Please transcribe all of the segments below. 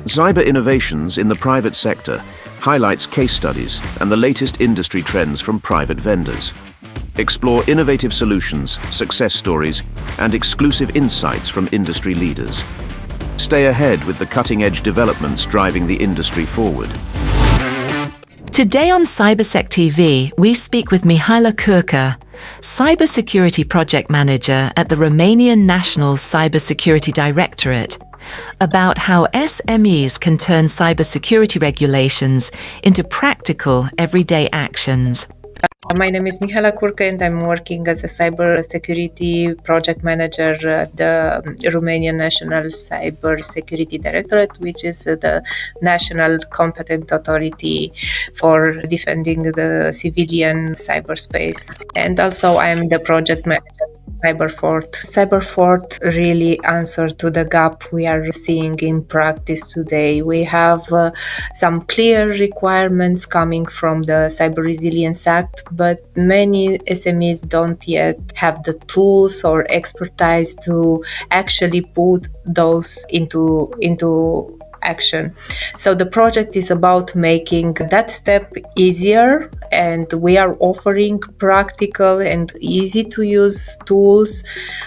Cyber Innovations in the Private Sector highlights case studies and the latest industry trends from private vendors. Explore innovative solutions, success stories, and exclusive insights from industry leaders. Stay ahead with the cutting-edge developments driving the industry forward. Today on CyberSecTV, we speak with Mihaela Curca, Cybersecurity Project Manager at the Romanian National Cybersecurity Directorate, about how SMEs can turn cybersecurity regulations into practical, everyday actions. My name is Mihaela Curca and I'm working as a Cybersecurity Project Manager at the Romanian National Cybersecurity Directorate, which is the national competent authority for defending the civilian cyberspace. And also I'm the project manager CyberFort. CyberFort really answers to the gap we are seeing in practice today. We have some clear requirements coming from the Cyber Resilience Act, but many SMEs don't yet have the tools or expertise to actually put those into action. So the project is about making that step easier, and we are offering practical and easy to use tools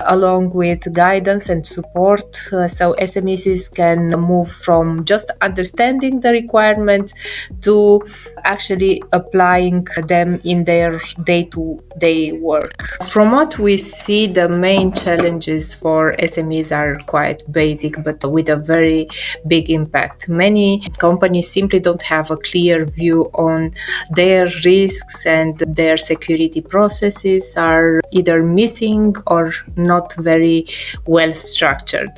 along with guidance and support, so SMEs can move from just understanding the requirements to actually applying them in their day-to-day work. From what we see, the main challenges for SMEs are quite basic but with a very big impact. Many companies simply don't have a clear view on their risks, and their security processes are either missing or not very well structured.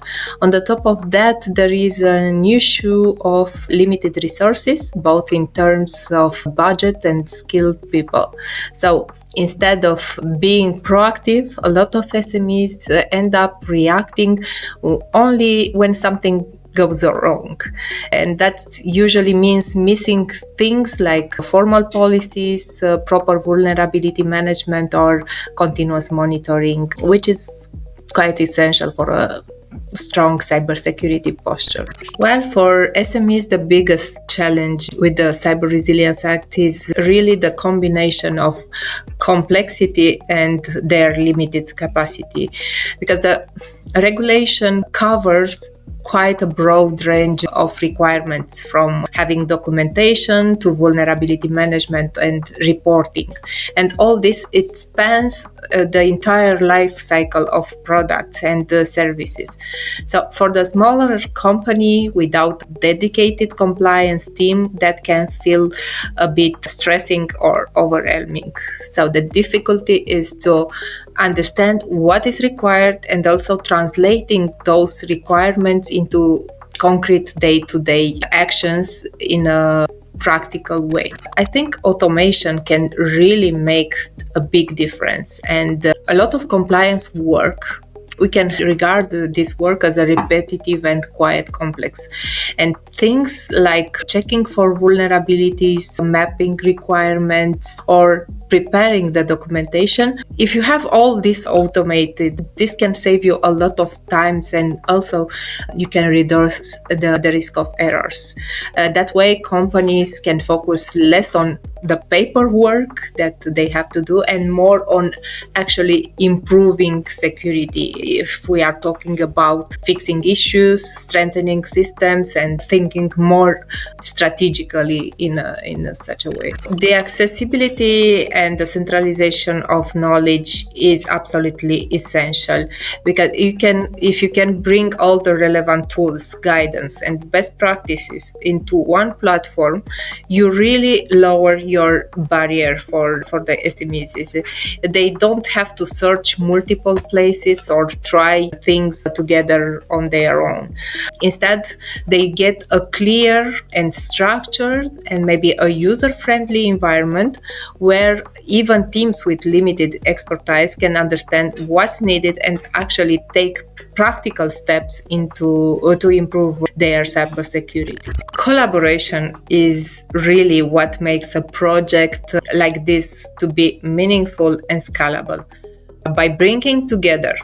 On the top of that, there is an issue of limited resources, both in terms of budget and skilled people. So instead of being proactive, a lot of SMEs end up reacting only when something goes wrong. And that usually means missing things like formal policies, proper vulnerability management, or continuous monitoring, which is quite essential for a strong cybersecurity posture. Well, for SMEs, the biggest challenge with the Cyber Resilience Act is really the combination of complexity and their limited capacity, because the regulation covers quite a broad range of requirements, from having documentation to vulnerability management and reporting. And all this, it spans the entire life cycle of products and services. So for the smaller company without dedicated compliance team, that can feel a bit stressing or overwhelming. So the difficulty is to understand what is required and also translating those requirements into concrete day-to-day actions in a practical way. I think automation can really make a big difference, and a lot of compliance work, we can regard this work as a repetitive and quite complex. And things like checking for vulnerabilities, mapping requirements, or preparing the documentation, if you have all this automated, this can save you a lot of times, and also you can reduce the risk of errors. That way, companies can focus less on the paperwork that they have to do and more on actually improving security. If we are talking about fixing issues, strengthening systems, and thinking more strategically in such a way. The accessibility and the centralization of knowledge is absolutely essential, because if you can bring all the relevant tools, guidance, and best practices into one platform, you really lower your barrier for the SMEs. They don't have to search multiple places or try things together on their own. Instead, they get a clear and structured and maybe a user-friendly environment where even teams with limited expertise can understand what's needed and actually take practical steps to improve their cybersecurity. Collaboration is really what makes a project like this to be meaningful and scalable. By bringing together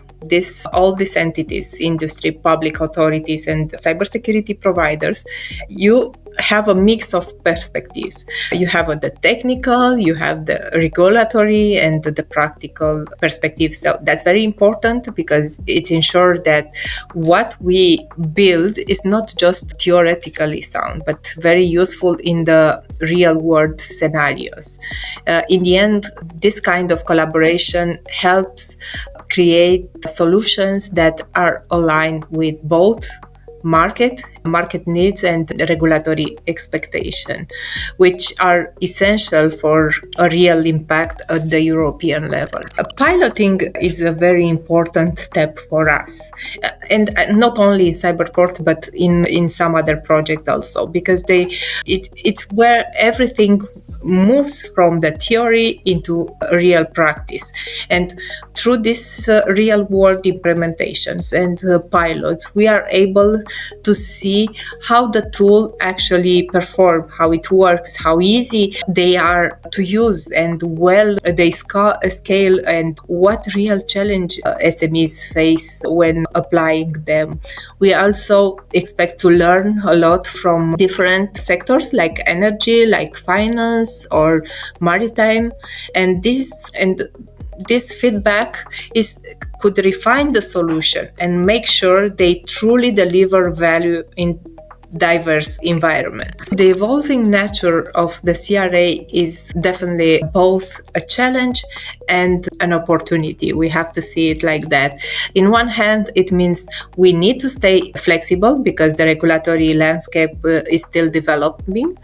all these entities, industry, public authorities, and cybersecurity providers, you have a mix of perspectives. You have the technical, you have the regulatory, and the practical perspective. So that's very important because it ensures that what we build is not just theoretically sound, but very useful in the real world scenarios. In the end, this kind of collaboration helps create solutions that are aligned with both market needs and regulatory expectation, which are essential for a real impact at the European level. Piloting is a very important step for us, and not only in CyberFort, but in some other project also, because it's where everything moves from the theory into real practice. And through this real world implementations and pilots, we are able to see how the tool actually performs, how it works, how easy they are to use, and well they scale, and what real challenge SMEs face when applying them. We also expect to learn a lot from different sectors like energy, like finance or maritime, and this feedback could refine the solution and make sure they truly deliver value in diverse environments. The evolving nature of the CRA is definitely both a challenge and an opportunity. We have to see it like that. In one hand, it means we need to stay flexible because the regulatory landscape is still developing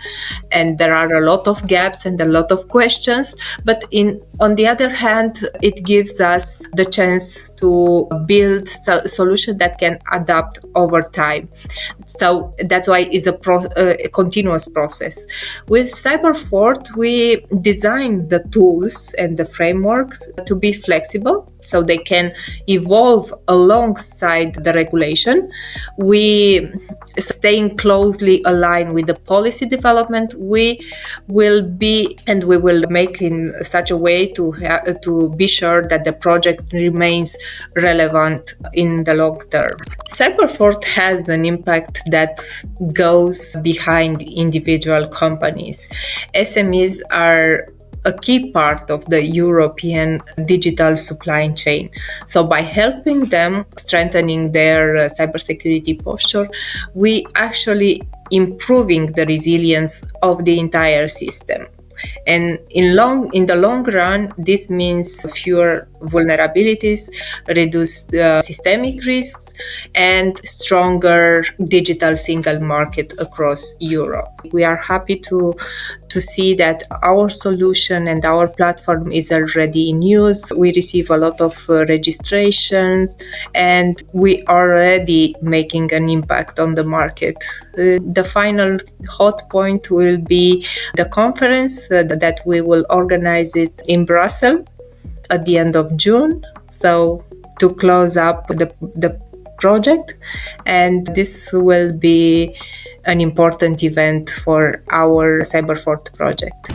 and there are a lot of gaps and a lot of questions. But on the other hand, it gives us the chance to build solutions that can adapt over time. So that's why it's a continuous process. With CyberFort, we design the tools and the frameworks to be flexible so they can evolve alongside the regulation. We staying closely aligned with the policy development. We will make in such a way to be sure that the project remains relevant in the long term. CyberFort has an impact that goes behind individual companies. SMEs are a key part of the European digital supply chain. So by helping them strengthening their cybersecurity posture, we actually improving the resilience of the entire system. And in the long run, this means fewer vulnerabilities, reduced systemic risks, and stronger digital single market across Europe. We are happy to see that our solution and our platform is already in use. We receive a lot of registrations, and we are already making an impact on the market. The final hot point will be the conference that we will organize it in Brussels at the end of June. So to close up the project, and this will be an important event for our CyberFort project.